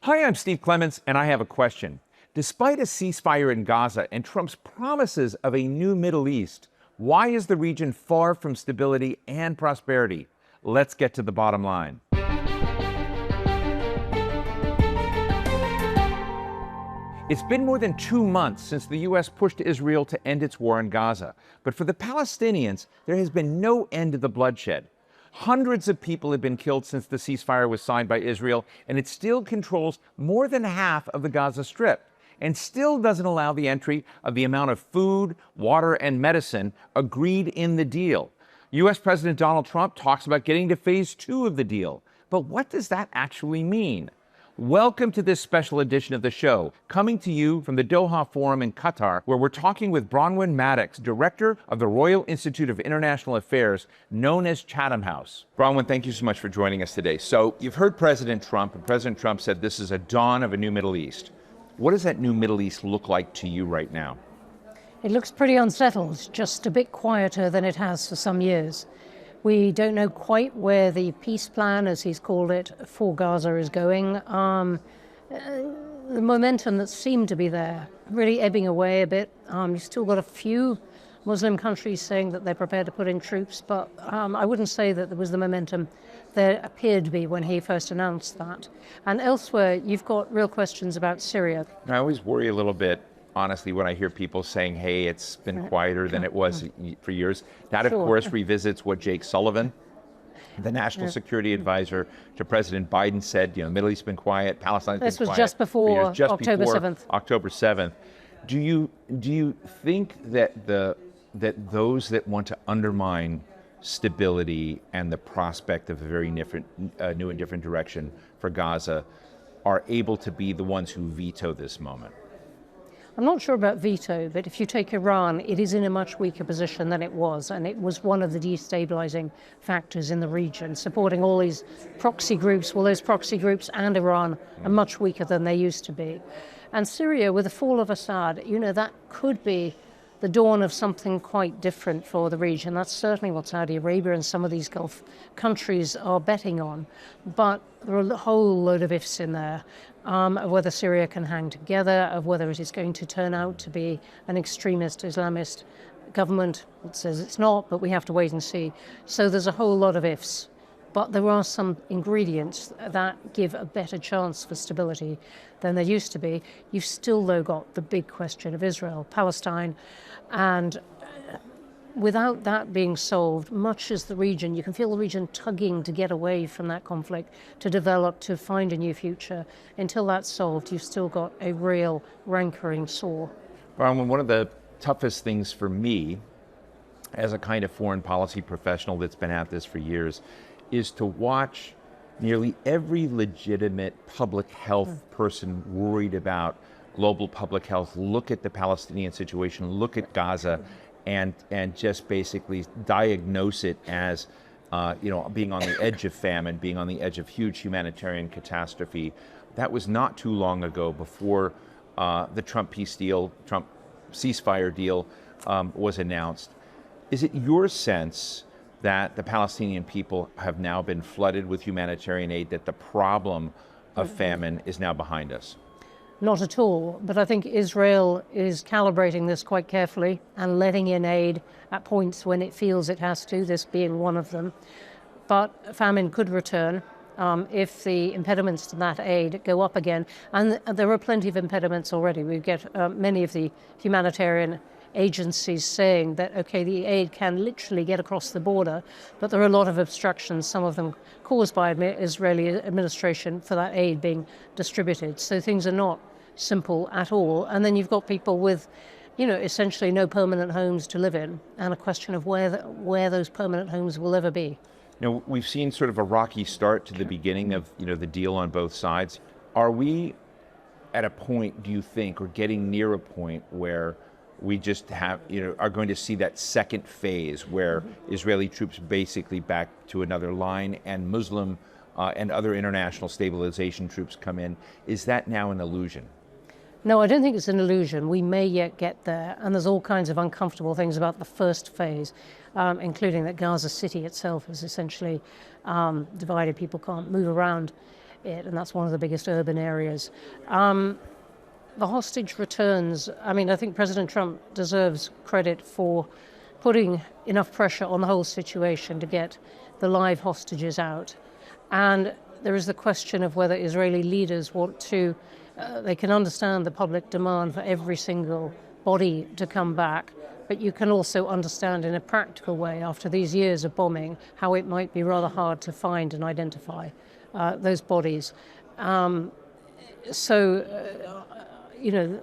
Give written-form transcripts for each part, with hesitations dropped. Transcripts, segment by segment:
Hi, I'm Steve Clemons, and I have a question. Despite a ceasefire in Gaza and Trump's promises of a new Middle East, why is the region far from stability and prosperity? Let's get to the bottom line. It's been more than 2 months since the U.S. pushed Israel to end its war in Gaza. But for the Palestinians, there has been no end to the bloodshed. Hundreds of people have been killed since the ceasefire was signed by Israel, and it still controls more than half of the Gaza Strip, and still doesn't allow the entry of the amount of food, water, and medicine agreed in the deal. U.S. President Donald Trump talks about getting to phase 2 of the deal. But what does that actually mean? Welcome to this special edition of the show, coming to you from the Doha Forum in Qatar, where we're talking with Bronwen Maddox, director of the Royal Institute of International Affairs, known as Chatham House. Bronwen, thank you so much for joining us today. So you've heard President Trump, and President Trump said this is a dawn of a new Middle East. What does that new Middle East look like to you right now? It looks pretty unsettled, just a bit quieter than it has for some years. We don't know quite where the peace plan, as he's called it, for Gaza is going. The momentum that seemed to be there, really ebbing away a bit. You've still got a few Muslim countries saying that they're prepared to put in troops, but I wouldn't say that there was the momentum there appeared to be when he first announced that. And elsewhere, you've got real questions about Syria. I always worry a little bit, honestly, when I hear people saying, hey, it's been quieter than it was for years. That, of course, revisits what Jake Sullivan, the national security advisor to President Biden, said, the Middle East's been quiet, Palestine's been quiet. This was just before October 7th. October 7th. Do you think that that those that want to undermine stability and the prospect of a very different, new and different direction for Gaza are able to be the ones who veto this moment? I'm not sure about veto, but if you take Iran, it is in a much weaker position than it was, and it was one of the destabilizing factors in the region, supporting all these proxy groups. Well, those proxy groups and Iran are much weaker than they used to be. And Syria, with the fall of Assad, that could be the dawn of something quite different for the region. That's certainly what Saudi Arabia and some of these Gulf countries are betting on. But there are a whole load of ifs in there, of whether Syria can hang together, of whether it is going to turn out to be an extremist Islamist government. It says it's not, but we have to wait and see. So there's a whole lot of ifs. But there are some ingredients that give a better chance for stability than there used to be. You've still, though, got the big question of Israel-Palestine. And without that being solved, much as the region, you can feel the region tugging to get away from that conflict, to develop, to find a new future. Until that's solved, you've still got a real rankering sore. Bronwen, one of the toughest things for me, as a kind of foreign policy professional that's been at this for years, is to watch nearly every legitimate public health person worried about global public health look at the Palestinian situation, look at Gaza, and just basically diagnose it as being on the edge of famine, being on the edge of huge humanitarian catastrophe. That was not too long ago, before the Trump ceasefire deal was announced. Is it your sense that the Palestinian people have now been flooded with humanitarian aid, that the problem of famine is now behind us? Not at all, but I think Israel is calibrating this quite carefully and letting in aid at points when it feels it has to, this being one of them. But famine could return if the impediments to that aid go up again. And there are plenty of impediments already. We get many of the humanitarian agencies saying that, okay, the aid can literally get across the border, but there are a lot of obstructions, some of them caused by Israeli administration, for that aid being distributed. So things are not simple at all. And then you've got people with, essentially no permanent homes to live in, and a question of where those permanent homes will ever be. We've seen sort of a rocky start to the beginning of, the deal on both sides. Are we at a point, do you think, or getting near a point where we just are going to see that second phase where Israeli troops basically back to another line and Muslim and other international stabilization troops come in? Is that now an illusion? No, I don't think it's an illusion. We may yet get there, and there's all kinds of uncomfortable things about the first phase, including that Gaza City itself is essentially divided. People can't move around it, and that's one of the biggest urban areas. The hostage returns, I mean, I think President Trump deserves credit for putting enough pressure on the whole situation to get the live hostages out. And there is the question of whether Israeli leaders want to, they can understand the public demand for every single body to come back, but you can also understand in a practical way, after these years of bombing, how it might be rather hard to find and identify those bodies. You know,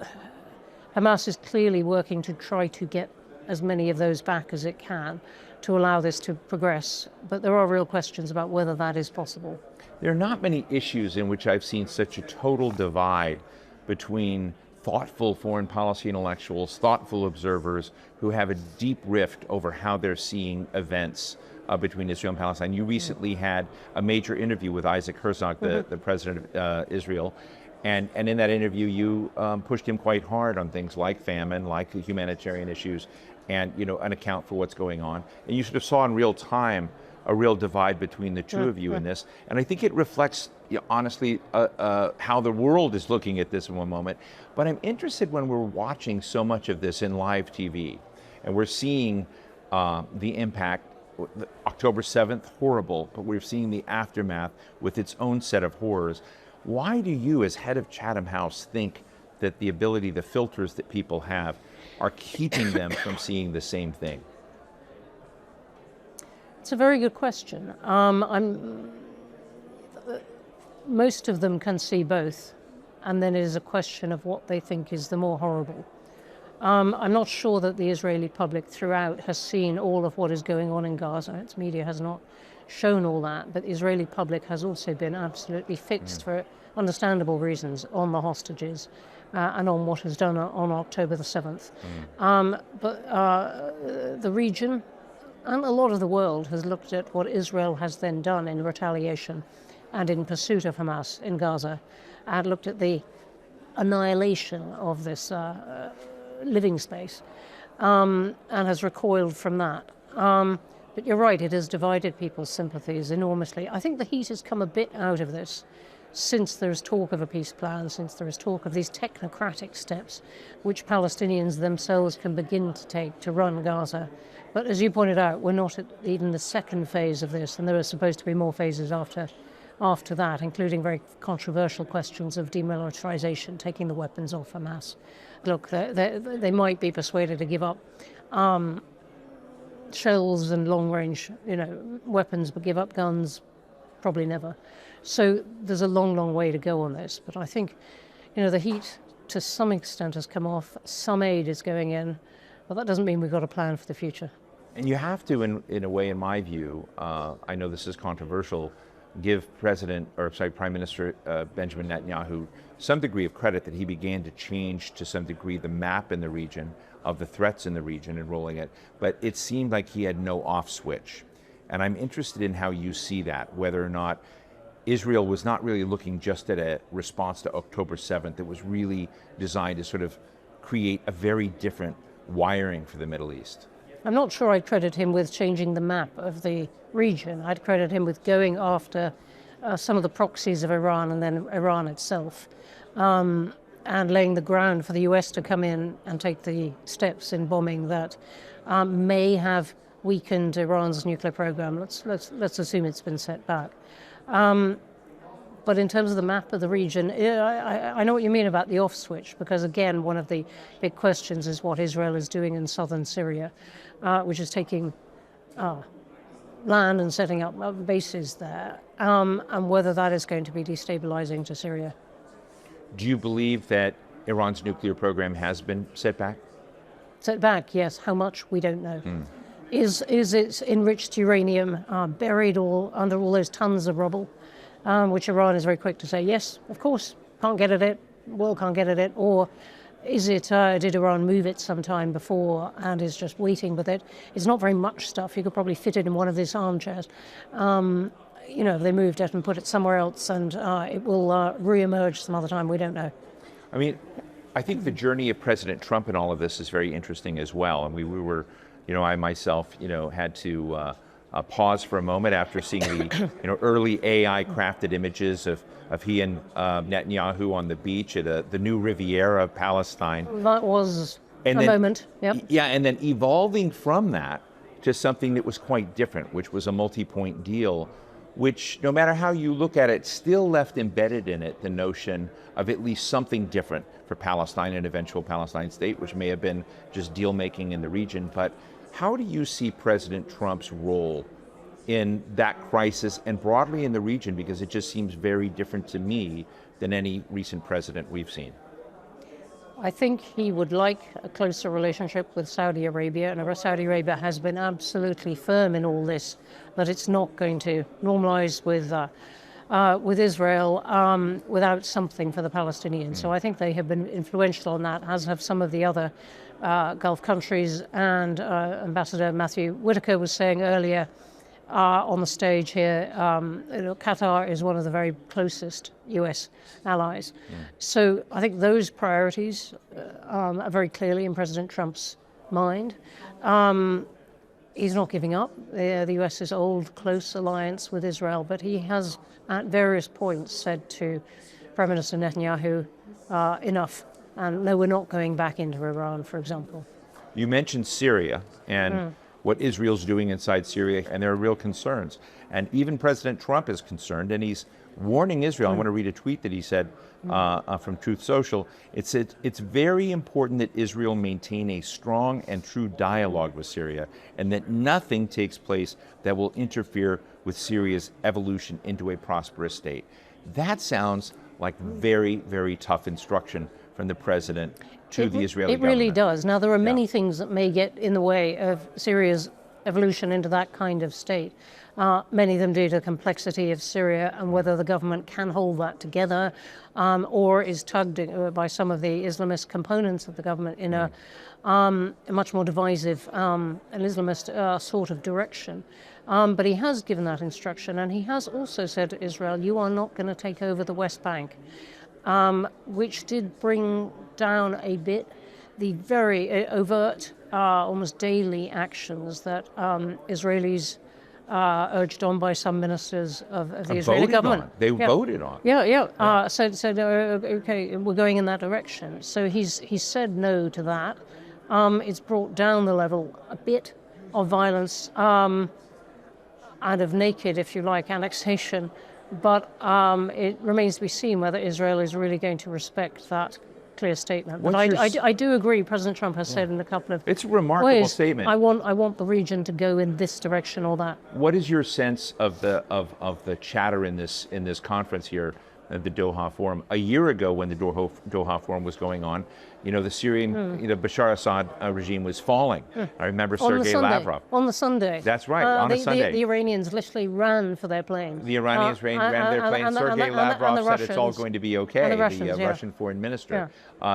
Hamas is clearly working to try to get as many of those back as it can to allow this to progress. But there are real questions about whether that is possible. There are not many issues in which I've seen such a total divide between thoughtful foreign policy intellectuals, thoughtful observers who have a deep rift over how they're seeing events between Israel and Palestine. You recently had a major interview with Isaac Herzog, the president of Israel. And in that interview, you pushed him quite hard on things like famine, like the humanitarian issues, and an account for what's going on. And you sort of saw in real time a real divide between the two of you in this. And I think it reflects, honestly, how the world is looking at this in one moment. But I'm interested when we're watching so much of this in live TV, and we're seeing the impact. October 7th, horrible, but we're seeing the aftermath with its own set of horrors. Why do you, as head of Chatham House, think that the ability, the filters that people have, are keeping them from seeing the same thing? It's a very good question. Most of them can see both, and then it is a question of what they think is the more horrible. I'm not sure that the Israeli public throughout has seen all of what is going on in Gaza. Its media has not shown all that, but the Israeli public has also been absolutely fixed for understandable reasons on the hostages and on what was done on October the 7th. But the region and a lot of the world has looked at what Israel has then done in retaliation and in pursuit of Hamas in Gaza, and looked at the annihilation of this living space and has recoiled from that. But you're right, it has divided people's sympathies enormously. I think the heat has come a bit out of this since there's talk of a peace plan, since there is talk of these technocratic steps which Palestinians themselves can begin to take to run Gaza. But as you pointed out, we're not at even the second phase of this, and there are supposed to be more phases after that, including very controversial questions of demilitarization, taking the weapons off Hamas. Look, they might be persuaded to give up shells and long-range, weapons, but give up guns, probably never. So there's a long, long way to go on this. But I think, the heat to some extent has come off. Some aid is going in, but that doesn't mean we've got a plan for the future. And you have to, in a way, in my view, I know this is controversial, give Prime Minister Benjamin Netanyahu some degree of credit that he began to change to some degree the map in the region of the threats in the region and rolling it, but it seemed like he had no off switch. And I'm interested in how you see that, whether or not Israel was not really looking just at a response to October 7th. It was really designed to sort of create a very different wiring for the Middle East. I'm not sure I'd credit him with changing the map of the region. I'd credit him with going after some of the proxies of Iran and then Iran itself, and laying the ground for the US to come in and take the steps in bombing that may have weakened Iran's nuclear program. Let's assume it's been set back. But in terms of the map of the region, I know what you mean about the off switch, because again, one of the big questions is what Israel is doing in southern Syria, which is taking land and setting up bases there, and whether that is going to be destabilizing to Syria. Do you believe that Iran's nuclear program has been set back? Set back, yes. How much, we don't know. Is its enriched uranium buried under all those tons of rubble, which Iran is very quick to say, yes, of course, can't get at it, world can't get at it, or is it, did Iran move it sometime before and is just waiting with it? It's not very much stuff. You could probably fit it in one of these armchairs. If they moved it and put it somewhere else, and it will re-emerge some other time, we don't know. I mean, I think the journey of President Trump in all of this is very interesting as well. And we were, I myself, had to pause for a moment after seeing the early AI-crafted images of he and Netanyahu on the beach at the new Riviera of Palestine. That was a moment, yep. Yeah, and then evolving from that to something that was quite different, which was a multi-point deal, which, no matter how you look at it, still left embedded in it the notion of at least something different for Palestine and eventual Palestine state, which may have been just deal-making in the region. But how do you see President Trump's role in that crisis and broadly in the region? Because it just seems very different to me than any recent president we've seen. I think he would like a closer relationship with Saudi Arabia, and Saudi Arabia has been absolutely firm in all this, that it's not going to normalize with Israel without something for the Palestinians. So I think they have been influential on that, as have some of the other Gulf countries. And Ambassador Matthew Whitaker was saying earlier on the stage here, Qatar is one of the very closest US allies. So I think those priorities are very clearly in President Trump's mind. He's not giving up the US's old close alliance with Israel, but he has at various points said to Prime Minister Netanyahu, enough, and no, we're not going back into Iran, for example. You mentioned Syria and what Israel's doing inside Syria, and there are real concerns. And even President Trump is concerned, and he's warning Israel. I want to read a tweet that he said from Truth Social. It said, "It's very important that Israel maintain a strong and true dialogue with Syria, and that nothing takes place that will interfere with Syria's evolution into a prosperous state." That sounds like very, very tough instruction from the president to the Israeli government. It really does. Now, there are many things that may get in the way of Syria's evolution into that kind of state. Many of them due to the complexity of Syria and whether the government can hold that together or is tugged by some of the Islamist components of the government in a much more divisive an Islamist sort of direction. But he has given that instruction, and he has also said to Israel, you are not going to take over the West Bank, which did bring down a bit the very overt, almost daily actions that Israelis urged on by some ministers of the Israeli government. They voted on. Said, okay, we're going in that direction. So he's said no to that. It's brought down the level a bit of violence and of naked, if you like, annexation. But it remains to be seen whether Israel is really going to respect that clear statement. But I do agree. President Trump has said in a couple of It's a remarkable ways, statement. I want the region to go in this direction or that. What is your sense of the chatter in this conference here at the Doha Forum? A year ago, when the Doha Forum was going on, the Syrian, Bashar Assad regime was falling. I remember Sergei Lavrov. On the Sunday. That's right, on a Sunday. The Iranians literally ran for their planes. The Iranians ran their planes. Sergei Lavrov said it's all going to be okay, the Russian foreign minister.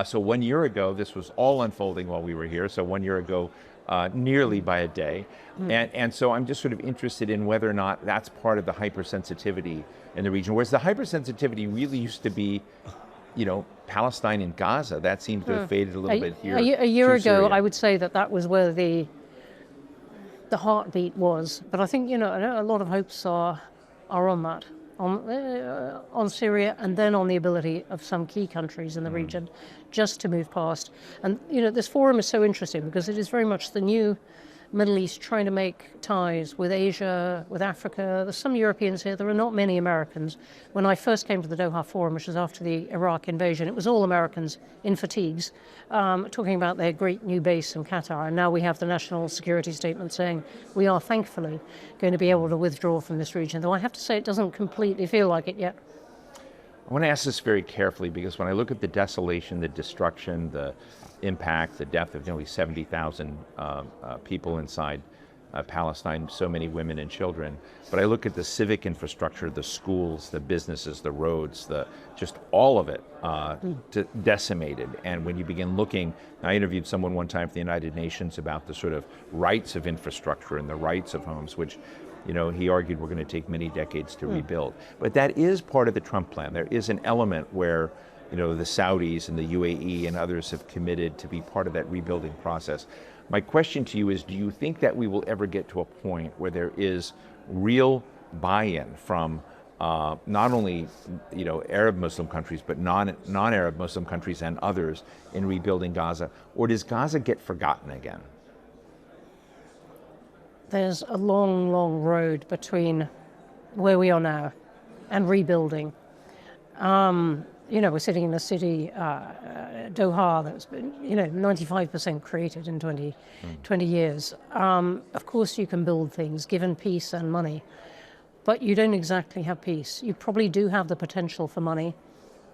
So 1 year ago, this was all unfolding while we were here, so 1 year ago, nearly by a day. And so I'm just sort of interested in whether or not that's part of the hypersensitivity in the region, whereas the hypersensitivity really used to be, Palestine and Gaza. That seems to have faded a little bit here. A year ago, Syria. I would say that was where the heartbeat was. But I think, a lot of hopes are on that, on Syria, and then on the ability of some key countries in the region just to move past. And, this forum is so interesting because it is very much the new Middle East trying to make ties with Asia, with Africa. There's some Europeans here. There are not many Americans. When I first came to the Doha Forum, which was after the Iraq invasion, it was all Americans in fatigues, talking about their great new base in Qatar. And now we have the national security statement saying we are thankfully going to be able to withdraw from this region, though I have to say it doesn't completely feel like it yet. I want to ask this very carefully because when I look at the desolation, the destruction, the impact, the death of nearly 70,000 people inside Palestine, so many women and children, but I look at the civic infrastructure, the schools, the businesses, the roads, just all of it decimated. And when you begin looking, I interviewed someone one time for the United Nations about the sort of rights of infrastructure and the rights of homes, which he argued we're going to take many decades to rebuild. But that is part of the Trump plan. There is an element where, the Saudis and the UAE and others have committed to be part of that rebuilding process. My question to you is, do you think that we will ever get to a point where there is real buy-in from not only Arab Muslim countries, but non-Arab Muslim countries and others in rebuilding Gaza? Or does Gaza get forgotten again? There's a long, long road between where we are now and rebuilding. We're sitting in a city, Doha, that's been 95% created in 20 years. Of course you can build things given peace and money, but you don't exactly have peace. You probably do have the potential for money,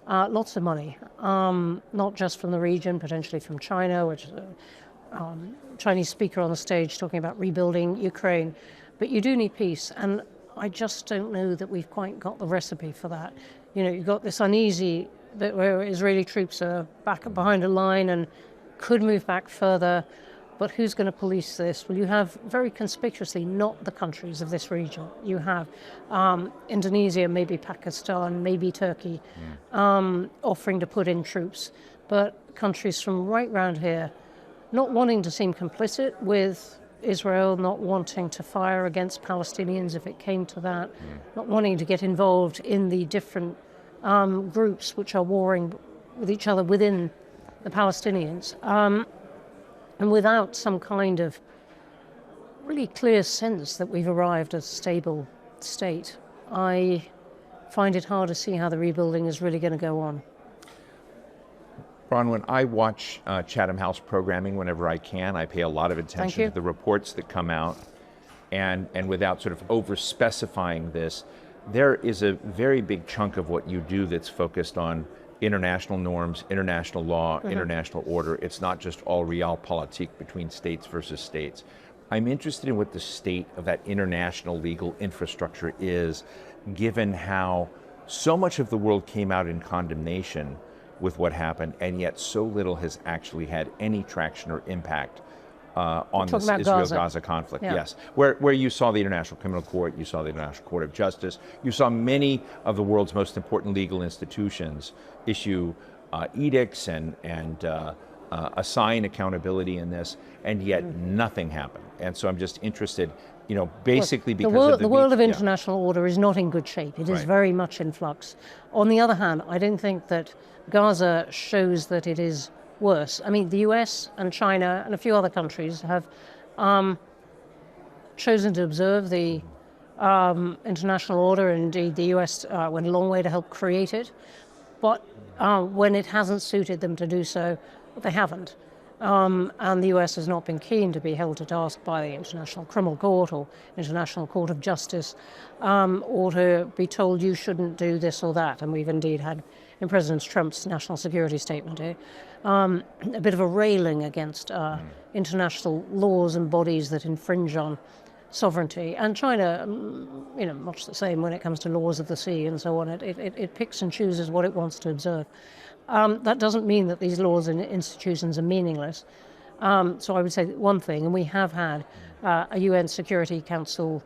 lots of money, not just from the region, potentially from China, which is a Chinese speaker on the stage talking about rebuilding Ukraine. But you do need peace, and I just don't know that we've quite got the recipe for that. You've got this uneasy bit where Israeli troops are back behind a line and could move back further, but who's going to police this? Well, you have very conspicuously not the countries of this region. You have Indonesia, maybe Pakistan, maybe Turkey, offering to put in troops, but countries from right round here not wanting to seem complicit with Israel, not wanting to fire against Palestinians if it came to that, not wanting to get involved in the different groups which are warring with each other within the Palestinians, and without some kind of really clear sense that we've arrived at a stable state, I find it hard to see how the rebuilding is really going to go on. Bronwen, I watch Chatham House programming whenever I can. I pay a lot of attention to the reports that come out, and without sort of over-specifying this, there is a very big chunk of what you do that's focused on international norms, international law, international order. It's not just all realpolitik between states versus states. I'm interested in what the state of that international legal infrastructure is, given how so much of the world came out in condemnation with what happened, and yet so little has actually had any traction or impact on this Israel-Gaza conflict. Yeah. Yes, where you saw the International Criminal Court, you saw the International Court of Justice, you saw many of the world's most important legal institutions issue edicts and assign accountability in this, and yet nothing happened. And so I'm just interested, basically because the world of international order is not in good shape. It is very much in flux. On the other hand, I don't think that Gaza shows that it is worse. I mean, the US and China and a few other countries have chosen to observe the international order. Indeed, the US went a long way to help create it. But when it hasn't suited them to do so, they haven't. And the US has not been keen to be held to task by the International Criminal Court or International Court of Justice, or to be told you shouldn't do this or that. And we've indeed had, in President Trump's national security statement, a bit of a railing against international laws and bodies that infringe on sovereignty. And China, much the same when it comes to laws of the sea and so on. It picks and chooses what it wants to observe. That doesn't mean that these laws and institutions are meaningless. So I would say one thing, and we have had a UN Security Council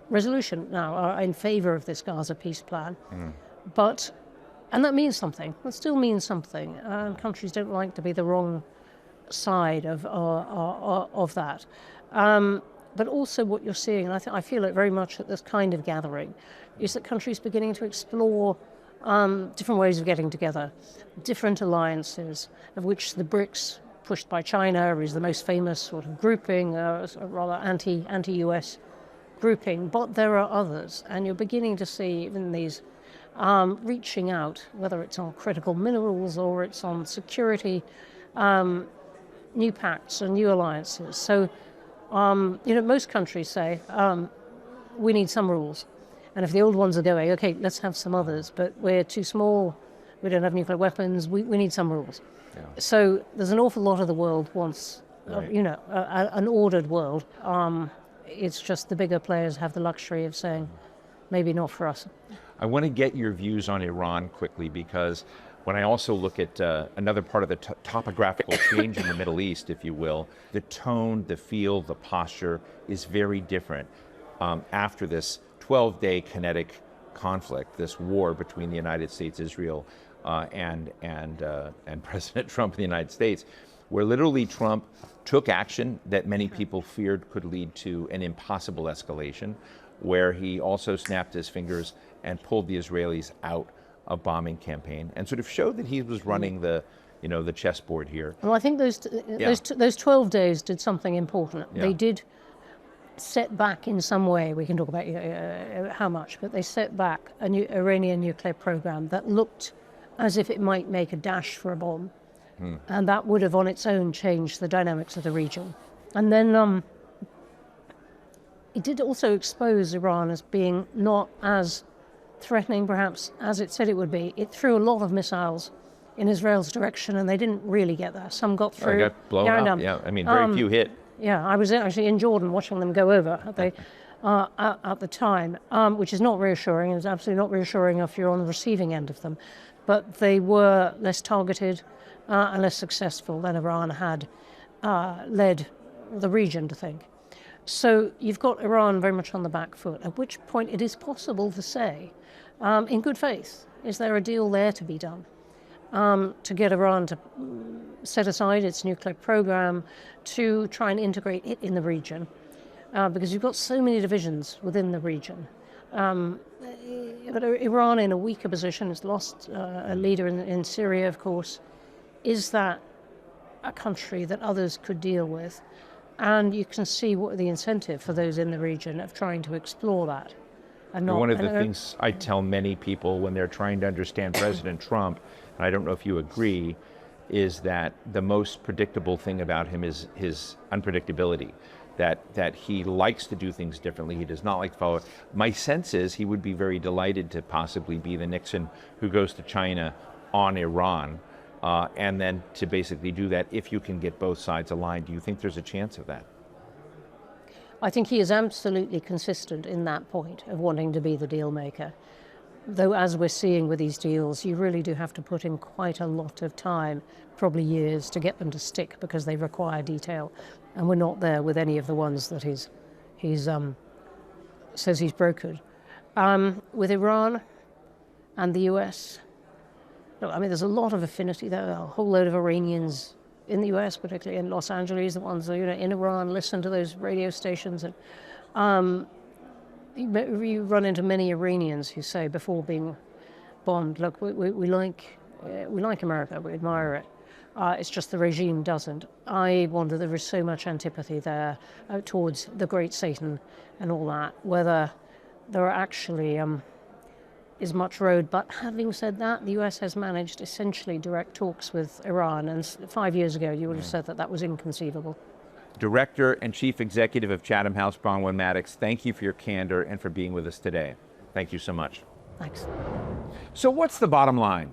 resolution now in favor of this Gaza peace plan. And that means something. That still means something. Countries don't like to be the wrong side of that. But also what you're seeing, and I feel it very much at this kind of gathering, is that countries beginning to explore different ways of getting together, different alliances, of which the BRICS, pushed by China, is the most famous sort of grouping, rather anti-US grouping. But there are others, and you're beginning to see even these reaching out, whether it's on critical minerals or it's on security, new pacts and new alliances. So, most countries say, we need some rules. And if the old ones are going, okay, let's have some others, but we're too small, we don't have nuclear weapons, we need some rules. Yeah. So there's an awful lot of the world wants, an ordered world. It's just the bigger players have the luxury of saying, maybe not for us. I want to get your views on Iran quickly, because when I also look at another part of the topographical change in the Middle East, if you will, the tone, the feel, the posture is very different after this 12-day kinetic conflict, this war between the United States, Israel, and President Trump in the United States. where literally Trump took action that many people feared could lead to an impossible escalation, where he also snapped his fingers and pulled the Israelis out of bombing campaign and sort of showed that he was running the chessboard here. Well, I think those 12 days did something important. Yeah. They did set back in some way. We can talk about how much, but they set back an Iranian nuclear program that looked as if it might make a dash for a bomb. And that would have on its own changed the dynamics of the region. And then it did also expose Iran as being not as threatening, perhaps, as it said it would be. It threw a lot of missiles in Israel's direction, and they didn't really get there. Some got through. They got blown up. Yeah, I mean, very few hit. Yeah, I was actually in Jordan watching them go over at the time, which is not reassuring. It was absolutely not reassuring if you're on the receiving end of them. But they were less targeted and less successful than Iran had led the region to think. So you've got Iran very much on the back foot, at which point it is possible to say, in good faith, is there a deal there to be done to get Iran to set aside its nuclear program, to try and integrate it in the region, because you've got so many divisions within the region. But Iran in a weaker position has lost a leader in Syria, of course. Is that a country that others could deal with? And you can see what the incentive for those in the region of trying to explore that. And one of the things I tell many people when they're trying to understand President Trump, and I don't know if you agree, is that the most predictable thing about him is his unpredictability. That he likes to do things differently. He does not like to follow it. My sense is he would be very delighted to possibly be the Nixon who goes to China on Iran, and then to basically do that if you can get both sides aligned. Do you think there's a chance of that? I think he is absolutely consistent in that point of wanting to be the deal maker. Though, as we're seeing with these deals, you really do have to put in quite a lot of time, probably years, to get them to stick because they require detail. And we're not there with any of the ones that he says he's brokered. With Iran and the US, look, I mean, there's a lot of affinity there. A whole load of Iranians in the US, particularly in Los Angeles, the ones that, in Iran, listen to those radio stations. And you run into many Iranians who say before being bombed, look, we like America, we admire it. It's just the regime doesn't. I wonder, there is so much antipathy there towards the great Satan and all that, whether there actually is much road. But having said that, the US has managed essentially direct talks with Iran, and 5 years ago you would have said that was inconceivable. Director and Chief Executive of Chatham House, Bronwen Maddox, thank you for your candor and for being with us today. Thank you so much. Thanks. So what's the bottom line?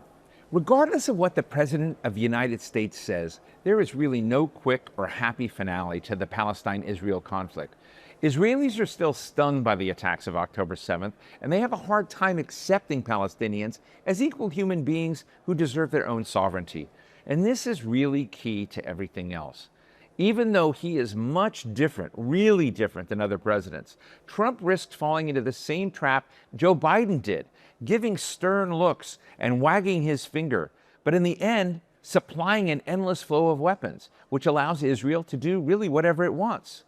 Regardless of what the President of the United States says, there is really no quick or happy finale to the Palestine-Israel conflict. Israelis are still stunned by the attacks of October 7th, and they have a hard time accepting Palestinians as equal human beings who deserve their own sovereignty. And this is really key to everything else. Even though he is much different, really different than other presidents, Trump risks falling into the same trap Joe Biden did, giving stern looks and wagging his finger, but in the end, supplying an endless flow of weapons, which allows Israel to do really whatever it wants.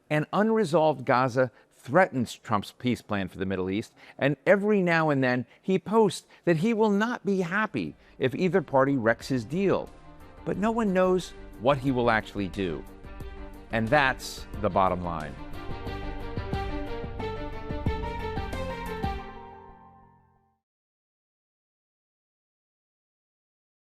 An unresolved Gaza threatens Trump's peace plan for the Middle East, and every now and then he posts that he will not be happy if either party wrecks his deal. But no one knows what he will actually do. And that's the bottom line.